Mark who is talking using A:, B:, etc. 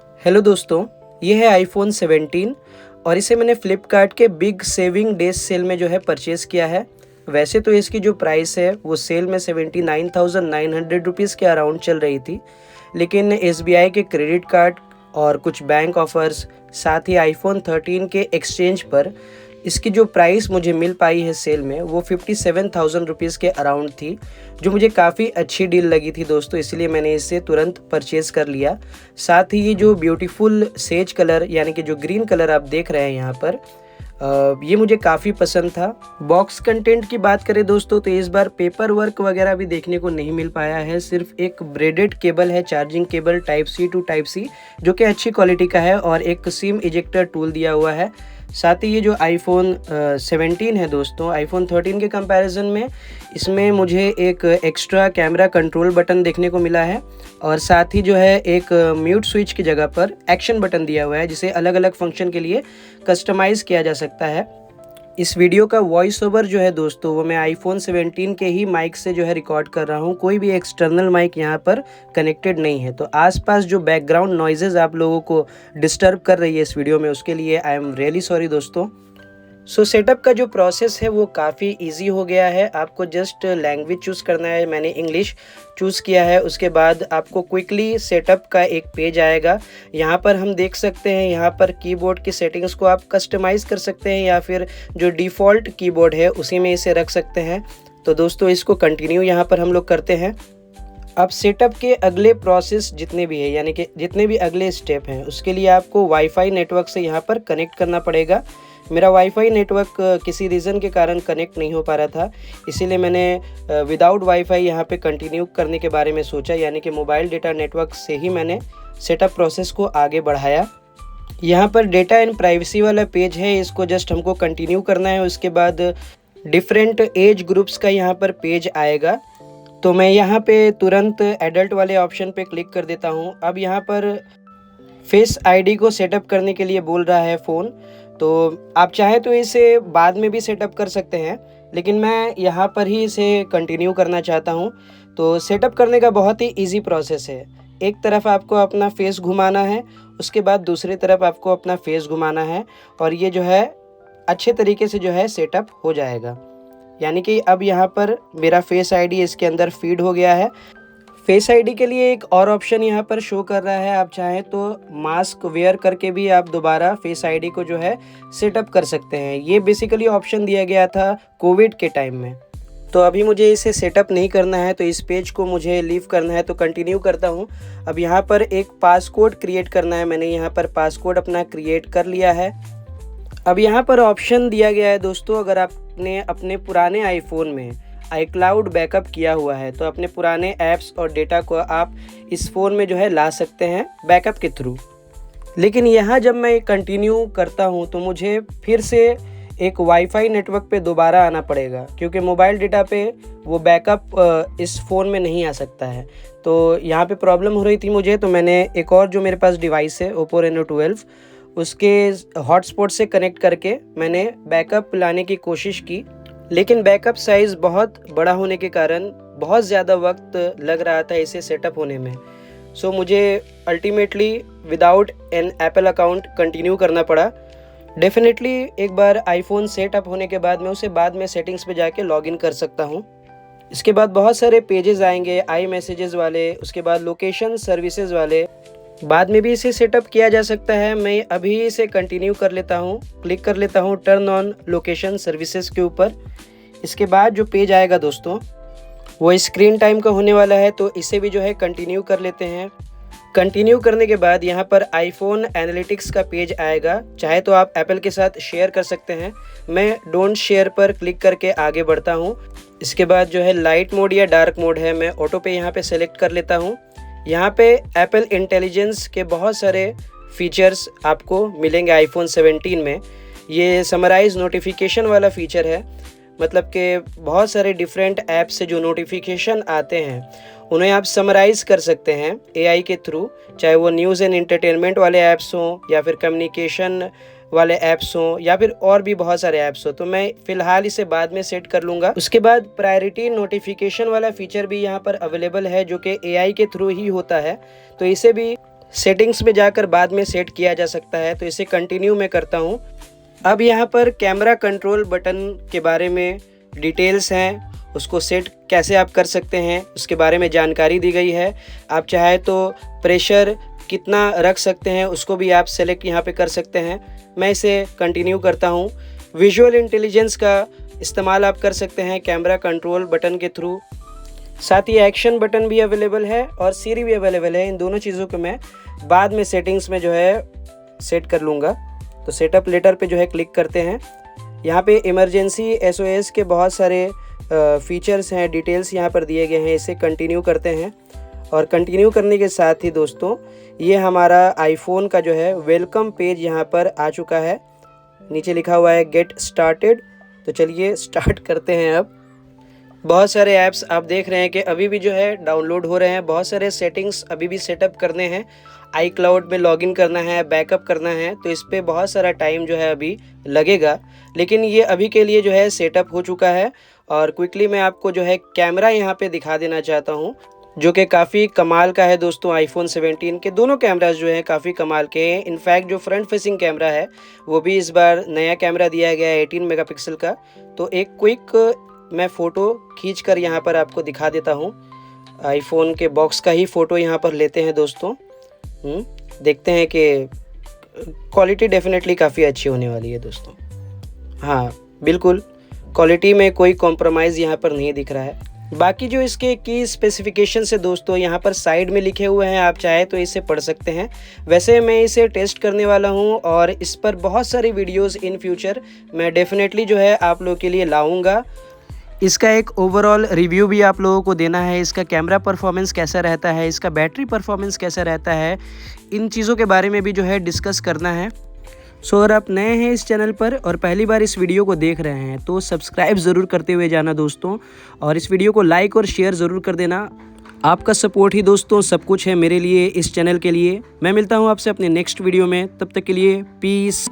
A: Hello दोस्तों, ये है आईफोन 17 और इसे मैंने फ्लिपकार्ट के बिग सेविंग डेज सेल में जो है परचेज़ किया है। वैसे तो इसकी जो प्राइस है वो सेल में 79,900 रुपीज़ के अराउंड चल रही थी, लेकिन एसबीआई के क्रेडिट कार्ड और कुछ बैंक ऑफ़र्स, साथ ही आईफोन 13 के एक्सचेंज पर इसकी जो प्राइस मुझे मिल पाई है सेल में वो 57,000 रुपीज़ के अराउंड थी, जो मुझे काफ़ी अच्छी डील लगी थी दोस्तों, इसलिए मैंने इसे तुरंत परचेज़ कर लिया। साथ ही ये जो ब्यूटीफुल सेज कलर यानी कि जो ग्रीन कलर आप देख रहे हैं यहाँ पर, ये मुझे काफ़ी पसंद था। बॉक्स कंटेंट की बात करें दोस्तों तो इस बार पेपर वर्क वगैरह भी देखने को नहीं मिल पाया है, सिर्फ एक ब्रेडेड केबल है, charging cable type C to type C, जो कि अच्छी क्वालिटी का है, और एक सिम इजेक्टर टूल दिया हुआ है। साथ ही ये जो आईफोन 17 है दोस्तों, आईफोन 13 के कंपैरिजन में इसमें मुझे एक एक्स्ट्रा कैमरा कंट्रोल बटन देखने को मिला है, और साथ ही जो है एक म्यूट स्विच की जगह पर एक्शन बटन दिया हुआ है, जिसे अलग अलग फंक्शन के लिए कस्टमाइज़ किया जा सकता है। इस वीडियो का वॉइस ओवर जो है दोस्तों, वो मैं आईफोन 17 के ही माइक से जो है रिकॉर्ड कर रहा हूँ, कोई भी एक्सटर्नल माइक यहाँ पर कनेक्टेड नहीं है। तो आसपास जो बैकग्राउंड नॉइजेज़ आप लोगों को डिस्टर्ब कर रही है इस वीडियो में, उसके लिए आई एम रियली सॉरी दोस्तों। सेटअप का जो प्रोसेस है वो काफ़ी इजी हो गया है। आपको जस्ट लैंग्वेज चूज़ करना है, मैंने इंग्लिश चूज़ किया है। उसके बाद आपको क्विकली सेटअप का एक पेज आएगा। यहाँ पर हम देख सकते हैं, यहाँ पर कीबोर्ड की सेटिंग्स को आप कस्टमाइज़ कर सकते हैं, या फिर जो डिफ़ॉल्ट कीबोर्ड है उसी में इसे रख सकते हैं। तो दोस्तों इसको कंटिन्यू यहाँ पर हम लोग करते हैं। अब सेटअप के अगले प्रोसेस जितने भी है, यानी कि जितने भी अगले स्टेप हैं, उसके लिए आपको वाईफाई नेटवर्क से यहाँ पर कनेक्ट करना पड़ेगा। मेरा वाईफाई नेटवर्क किसी रीज़न के कारण कनेक्ट नहीं हो पा रहा था, इसीलिए मैंने विदाउट वाईफाई यहाँ पे कंटिन्यू करने के बारे में सोचा, यानी कि मोबाइल डेटा नेटवर्क से ही मैंने सेटअप प्रोसेस को आगे बढ़ाया। यहाँ पर डेटा एंड प्राइवेसी वाला पेज है, इसको जस्ट हमको कंटिन्यू करना है। उसके बाद डिफरेंट एज ग्रुप्स का यहाँ पर पेज आएगा, तो मैं यहाँ पे तुरंत एडल्ट वाले ऑप्शन पे क्लिक कर देता हूँ। अब यहाँ पर फेस आईडी को सेटअप करने के लिए बोल रहा है फ़ोन, तो आप चाहें तो इसे बाद में भी सेटअप कर सकते हैं, लेकिन मैं यहाँ पर ही इसे कंटिन्यू करना चाहता हूँ। तो सेटअप करने का बहुत ही इजी प्रोसेस है। एक तरफ आपको अपना फेस घुमाना है, उसके बाद दूसरी तरफ आपको अपना फेस घुमाना है, और ये जो है अच्छे तरीके से जो है सेटअप हो जाएगा। यानी कि अब यहाँ पर मेरा फेस आईडी इसके अंदर फीड हो गया है। फेस आईडी के लिए एक और ऑप्शन यहाँ पर शो कर रहा है, आप चाहें तो मास्क वेयर करके भी आप दोबारा फेस आईडी को जो है सेटअप कर सकते हैं। ये बेसिकली ऑप्शन दिया गया था कोविड के टाइम में। तो अभी मुझे इसे सेटअप नहीं करना है, तो इस पेज को मुझे लीव करना है, तो कंटिन्यू करता हूँ। अब यहाँ पर एक पासकोड क्रिएट करना है, मैंने यहाँ पर पासकोड अपना क्रिएट कर लिया है। अब यहाँ पर ऑप्शन दिया गया है दोस्तों, अगर आपने अपने पुराने आईफोन में iCloud बैकअप किया हुआ है तो अपने पुराने ऐप्स और डेटा को आप इस फ़ोन में जो है ला सकते हैं बैकअप के थ्रू। लेकिन यहाँ जब मैं कंटिन्यू करता हूँ तो मुझे फिर से एक वाईफाई नेटवर्क पे दोबारा आना पड़ेगा, क्योंकि मोबाइल डेटा पे वो बैकअप इस फ़ोन में नहीं आ सकता है। तो यहाँ पे प्रॉब्लम हो रही थी मुझे, तो मैंने एक और जो मेरे पास डिवाइस है Oppo Reno 12, उसके हॉटस्पॉट से कनेक्ट करके मैंने बैकअप लाने की कोशिश की, लेकिन बैकअप साइज़ बहुत बड़ा होने के कारण बहुत ज़्यादा वक्त लग रहा था इसे सेटअप होने में। मुझे ultimately without an apple account continue करना पड़ा। डेफिनेटली एक बार आईफोन सेटअप होने के बाद मैं उसे बाद में सेटिंग्स पे जाके लॉगिन कर सकता हूँ। इसके बाद बहुत सारे पेजेस आएंगे, आई मैसेजेस वाले, उसके बाद लोकेशन सर्विसेज वाले, बाद में भी इसे सेटअप किया जा सकता है। मैं अभी इसे कंटिन्यू कर लेता हूँ, क्लिक कर लेता हूँ टर्न ऑन लोकेशन सर्विसेज के ऊपर। इसके बाद जो पेज आएगा दोस्तों वो स्क्रीन टाइम का होने वाला है, तो इसे भी जो है कंटिन्यू कर लेते हैं। कंटिन्यू करने के बाद यहाँ पर आईफोन एनालिटिक्स का पेज आएगा, चाहे तो आप एप्पल के साथ शेयर कर सकते हैं। मैं डोंट शेयर पर क्लिक करके आगे बढ़ता हूँ। इसके बाद जो है लाइट मोड या डार्क मोड है, मैं ऑटो पे यहाँ पे सेलेक्ट कर लेता हूँ। यहाँ पे एप्पल इंटेलिजेंस के बहुत सारे फीचर्स आपको मिलेंगे आईफोन 17 में। ये समराइज नोटिफिकेशन वाला फीचर है, मतलब कि बहुत सारे डिफरेंट ऐप से जो नोटिफिकेशन आते हैं उन्हें आप समराइज कर सकते हैं एआई के थ्रू, चाहे वो न्यूज़ एंड एंटरटेनमेंट वाले ऐप्स हों, या फिर कम्युनिकेशन वाले ऐप्स हों, या फिर और भी बहुत सारे ऐप्स हो। तो मैं फ़िलहाल इसे बाद में सेट कर लूँगा। उसके बाद प्रायोरिटी नोटिफिकेशन वाला फीचर भी यहाँ पर अवेलेबल है, जो कि एआई के थ्रू ही होता है, तो इसे भी सेटिंग्स में जाकर बाद में सेट किया जा सकता है। तो इसे कंटिन्यू मैं करता हूँ। अब यहाँ पर कैमरा कंट्रोल बटन के बारे में डिटेल्स हैं, उसको सेट कैसे आप कर सकते हैं उसके बारे में जानकारी दी गई है। आप चाहे तो प्रेशर कितना रख सकते हैं उसको भी आप सेलेक्ट यहाँ पे कर सकते हैं। मैं इसे कंटिन्यू करता हूँ। विजुअल इंटेलिजेंस का इस्तेमाल आप कर सकते हैं कैमरा कंट्रोल बटन के थ्रू। साथ ही एक्शन बटन भी अवेलेबल है और सीरी भी अवेलेबल है। इन दोनों चीज़ों को मैं बाद में सेटिंग्स में जो है सेट कर लूँगा। तो सेटअप लेटर पे जो है क्लिक करते हैं। यहाँ पे इमरजेंसी SOS के बहुत सारे फीचर्स हैं, डिटेल्स यहाँ पर दिए गए हैं। इसे कंटिन्यू करते हैं और कंटिन्यू करने के साथ ही दोस्तों ये हमारा आईफोन का जो है वेलकम पेज यहाँ पर आ चुका है। नीचे लिखा हुआ है गेट स्टार्टेड। तो चलिए स्टार्ट करते हैं। अब बहुत सारे ऐप्स आप देख रहे हैं कि अभी भी जो है डाउनलोड हो रहे हैं। बहुत सारे सेटिंग्स अभी भी सेटअप करने हैं। iCloud में लॉगिन करना है, बैकअप करना है, तो इस पर बहुत सारा टाइम जो है अभी लगेगा। लेकिन ये अभी के लिए जो है सेटअप हो चुका है। और क्विकली मैं आपको जो है कैमरा यहाँ पे दिखा देना चाहता हूँ, जो कि काफ़ी कमाल का है दोस्तों। आईफोन 17 के दोनों कैमरास जो हैं काफ़ी कमाल के हैं। इनफैक्ट जो फ्रंट फेसिंग कैमरा है वो भी इस बार नया कैमरा दिया गया है 18 मेगापिक्सल का। तो एक क्विक मैं फ़ोटो खींच कर यहाँ पर आपको दिखा देता हूँ। आईफोन के बॉक्स का ही फ़ोटो यहाँ पर लेते हैं दोस्तों। देखते हैं कि क्वालिटी डेफिनेटली काफ़ी अच्छी होने वाली है दोस्तों। हाँ बिल्कुल, क्वालिटी में कोई कॉम्प्रोमाइज़ यहाँ पर नहीं दिख रहा है। बाकी जो इसके की स्पेसिफिकेशंस है दोस्तों यहाँ पर साइड में लिखे हुए हैं, आप चाहे तो इसे पढ़ सकते हैं। वैसे मैं इसे टेस्ट करने वाला हूँ और इस पर बहुत सारी वीडियोस इन फ्यूचर मैं डेफिनेटली जो है आप लोगों के लिए लाऊंगा। इसका एक ओवरऑल रिव्यू भी आप लोगों को देना है। इसका कैमरा परफॉर्मेंस कैसा रहता है, इसका बैटरी परफॉर्मेंस कैसा रहता है, इन चीज़ों के बारे में भी जो है डिस्कस करना है। सो अगर आप नए हैं इस चैनल पर और पहली बार इस वीडियो को देख रहे हैं तो सब्सक्राइब ज़रूर करते हुए जाना दोस्तों, और इस वीडियो को लाइक और शेयर ज़रूर कर देना। आपका सपोर्ट ही दोस्तों सब कुछ है मेरे लिए, इस चैनल के लिए। मैं मिलता हूँ आपसे अपने नेक्स्ट वीडियो में, तब तक के लिए पीस।